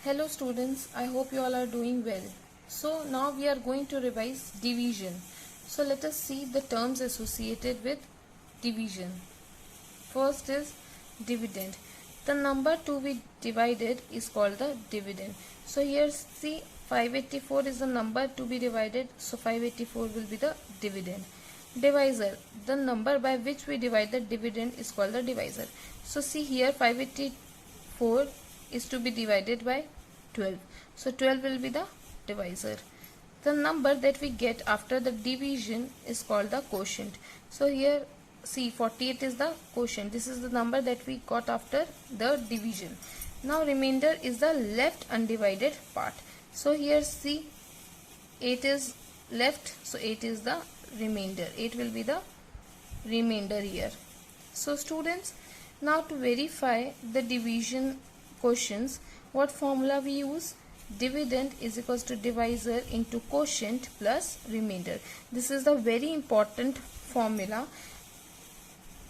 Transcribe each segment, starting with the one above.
Hello students, I hope you all are doing well. So now we are going to revise division. So let us see the terms associated with division. First is dividend. The number to be divided is called the dividend. So here see 584 is the number to be divided, so 584 will be the dividend. Divisor, the number by which we divide the dividend is called the divisor. So see here 584 is to be divided by 12. So 12 will be the divisor. The number that we get after the division is called the quotient. So here see 48 is the quotient. This is the number that we got after the division. Now remainder is the left undivided part. So here see 8 is left, so 8 is the remainder. 8 will be the remainder here. So students, now to verify the division quotients, what formula we use? Dividend is equals to divisor into quotient plus remainder. This is the very important formula.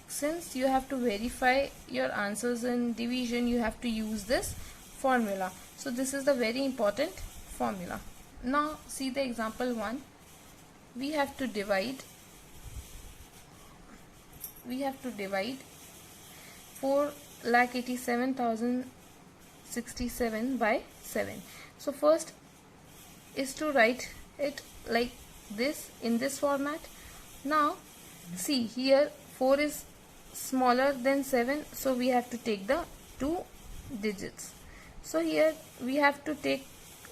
Since you have to verify your answers in division, you have to use this formula. So this is the very important formula. Now see the example 1. We have to divide 4,87,067 by 7. So first is to write it like this in this format. Now see here 4 is smaller than 7, so we have to take the 2 digits. So here we have to take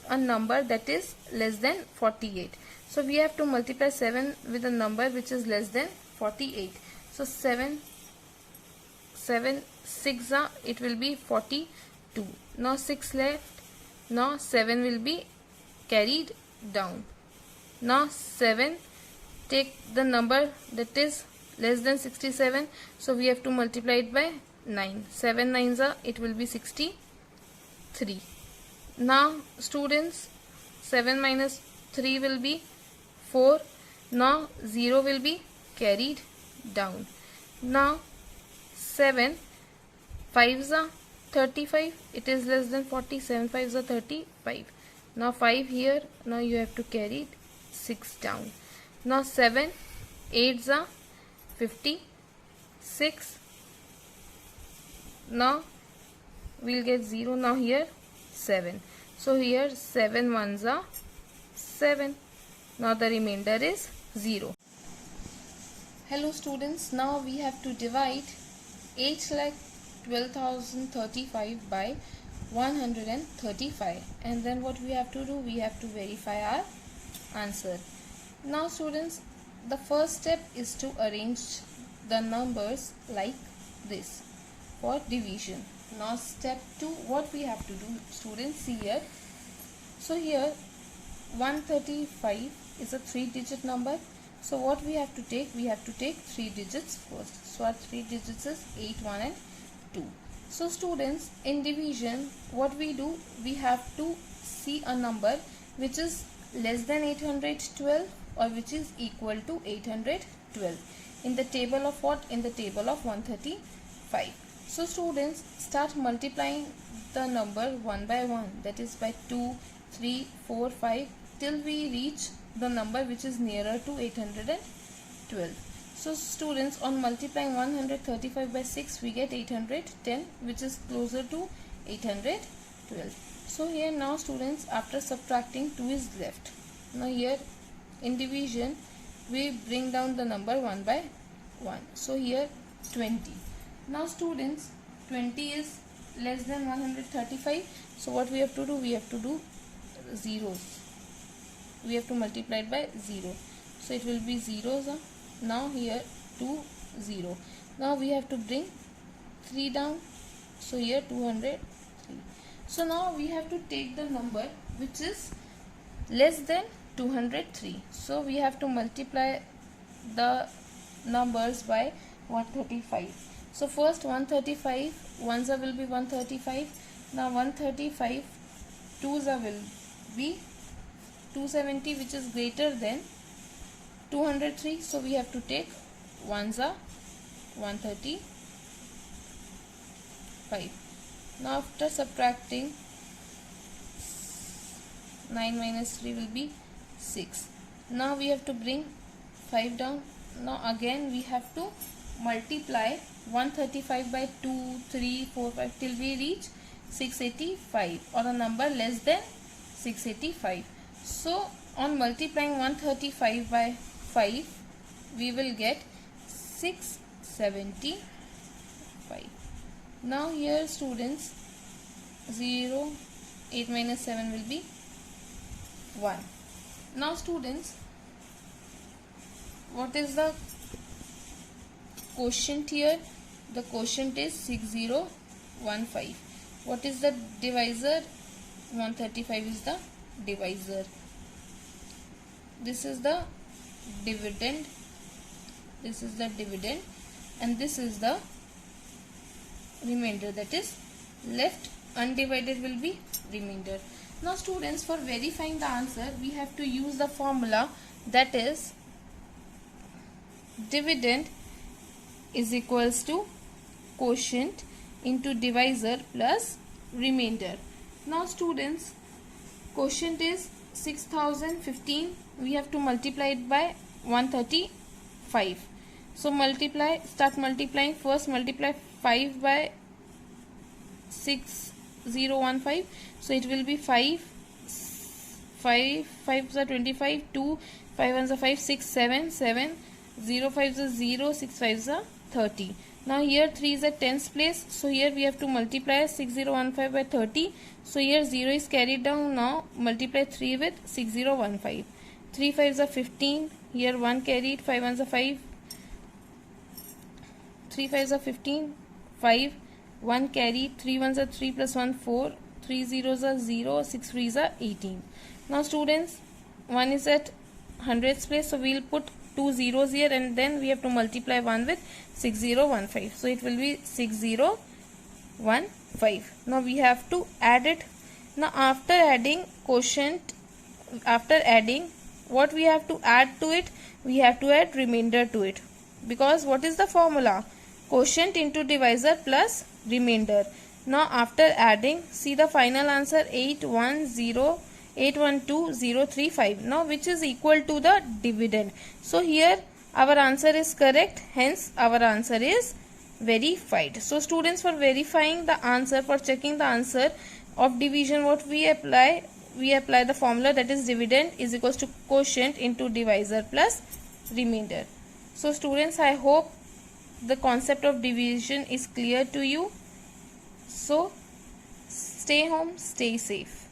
a number that is less than 48. So we have to multiply 7 with a number which is less than 48. So 7 6 it will be 42. Now 6 left. Now 7 will be carried down. Now 7, take the number that is less than 67, so we have to multiply it by 9. 7 nines it will be 63. Now students, 7 minus 3 will be 4. Now 0 will be carried down. Now 7 5s are 35, it is less than 40. 7 5s are 35. Now 5 here, now you have to carry 6 down. Now 7 8s are 56. Now we'll get 0. Now here 7. So here 7 1s are 7. Now the remainder is 0. Hello students, now we have to divide 8,12,035 by 135, and then what we have to do, we have to verify our answer. Now students, the first step is to arrange the numbers like this for division. Now step 2, what we have to do, students, see here. So here 135 is a 3-digit number. So what we have to take? We have to take 3 digits first. So our 3 digits is 8, 1 and 2. So students, in division, what we do? We have to see a number which is less than 812 or which is equal to 812. In the table of what? In the table of 135. So students, start multiplying the number one by one, that is by 2, 3, 4, 5 till we reach the number which is nearer to 812. So students, on multiplying 135 by 6 we get 810, which is closer to 812. So here now students, after subtracting, 2 is left. Now here in division we bring down the number one by one. So here 20. Now students, 20 is less than 135. So what we have to do? We have to do zeros. We have to multiply it by 0. So it will be zeros. Now here 2 0. Now we have to bring 3 down. So here 203. So now we have to take the number which is less than 203. So we have to multiply the numbers by 135. So first 135 ones will be 135. Now 135 twos will be 270, which is greater than 203. So we have to take ones are 135. Now after subtracting 9 minus 3 will be 6. Now we have to bring 5 down. Now again we have to multiply 135 by 2, 3, 4, 5 till we reach 685 or a number less than 685. So on multiplying 135 by 5 we will get 675. Now here students, 0, 8 minus 7 will be 1. Now students, what is the quotient here? The quotient is 6015. What is the divisor? 135 is the divisor. This is the dividend. This is the dividend, and this is the remainder, that is left undivided will be remainder. Now students, for verifying the answer we have to use the formula, that is dividend is equals to quotient into divisor plus remainder. Now students, quotient is 6015, we have to multiply it by 135. So start multiplying. First multiply 5 by 6015, so it will be 5 5s are 25, 2 5 1s are 5, 6 7 7, 0 5s are 0, 6 5s are 30. Now here 3 is at tens place, so here we have to multiply 6015 by 30. So here 0 is carried down. Now multiply 3 with 6015. 3 5s are 15, here 1 carried, 5 1s are 5, 3 5s are 15, 5, 1 carried, 3 1s are 3 plus 1 4, 3 zeros are 0, 6 3s are 18. Now students, 1 is at hundreds place, so we will put 2 zeros here and then we have to multiply 1 with 6015. So it will be 6015. Now we have to add it. Now after adding quotient, after adding, what we have to add to it? We have to add remainder to it, because what is the formula? Quotient into divisor plus remainder. Now after adding, see the final answer 812035. Now which is equal to the dividend. So here our answer is correct, hence our answer is verified. So students, for verifying the answer, for checking the answer of division, what we apply? We apply the formula, that is dividend is equals to quotient into divisor plus remainder. So students, I hope the concept of division is clear to you. So stay home, stay safe.